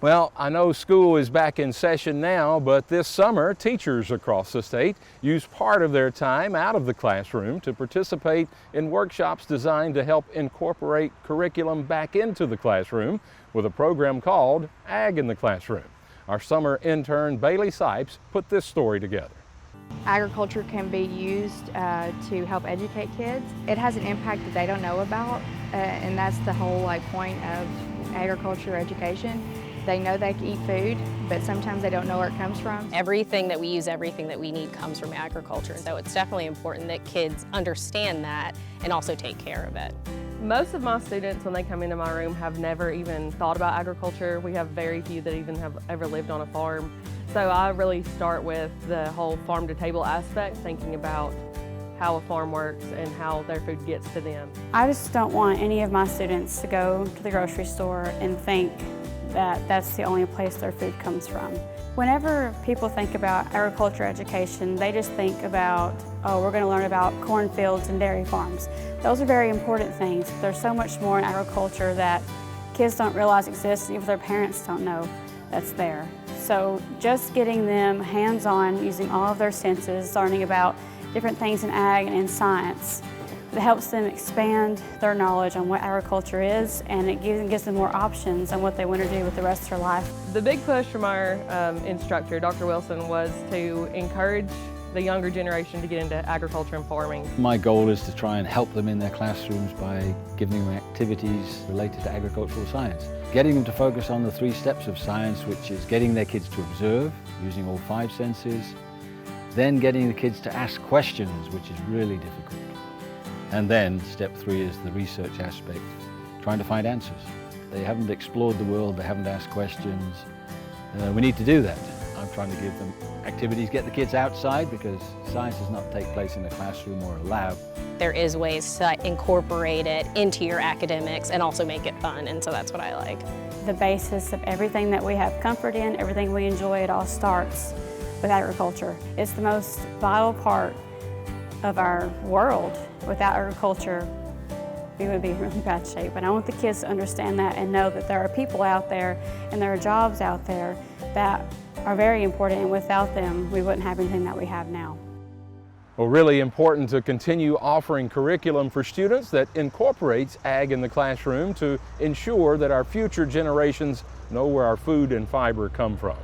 Well, I know school is back in session now, but this summer, teachers across the state use part of their time out of the classroom to participate in workshops designed to help incorporate curriculum back into the classroom with a program called Ag in the Classroom. Our summer intern, Bailey Sipes, put this story together. Agriculture can be used to help educate kids. It has an impact that they don't know about, and that's the whole point of agriculture education. They know they can eat food, but sometimes they don't know where it comes from. Everything that we use, everything that we need comes from agriculture. So it's definitely important that kids understand that and also take care of it. Most of my students, when they come into my room, have never even thought about agriculture. We have very few that even have ever lived on a farm. So I really start with the whole farm to table aspect, thinking about how a farm works and how their food gets to them. I just don't want any of my students to go to the grocery store and think that that's the only place their food comes from. Whenever people think about agriculture education, they just think about, oh, we're going to learn about cornfields and dairy farms. Those are very important things. There's so much more in agriculture that kids don't realize exists, and even their parents don't know that's there. So just getting them hands-on, using all of their senses, learning about different things in ag and in science, it helps them expand their knowledge on what agriculture is, and it gives them more options on what they want to do with the rest of their life. The big push from our instructor, Dr. Wilson, was to encourage the younger generation to get into agriculture and farming. My goal is to try and help them in their classrooms by giving them activities related to agricultural science. Getting them to focus on the 3 steps of science, which is getting their kids to observe, using all 5 senses, then getting the kids to ask questions, which is really difficult. And then step 3 is the research aspect, trying to find answers. They haven't explored the world, they haven't asked questions. We need to do that. I'm trying to give them activities, get the kids outside, because science does not take place in a classroom or a lab. There is ways to incorporate it into your academics and also make it fun, and so that's what I like. The basis of everything that we have comfort in, everything we enjoy, it all starts with agriculture. It's the most vital part of our world. Without agriculture, we would be in really bad shape. And I want the kids to understand that and know that there are people out there and there are jobs out there that are very important, and without them, we wouldn't have anything that we have now. Well, really important to continue offering curriculum for students that incorporates ag in the classroom to ensure that our future generations know where our food and fiber come from.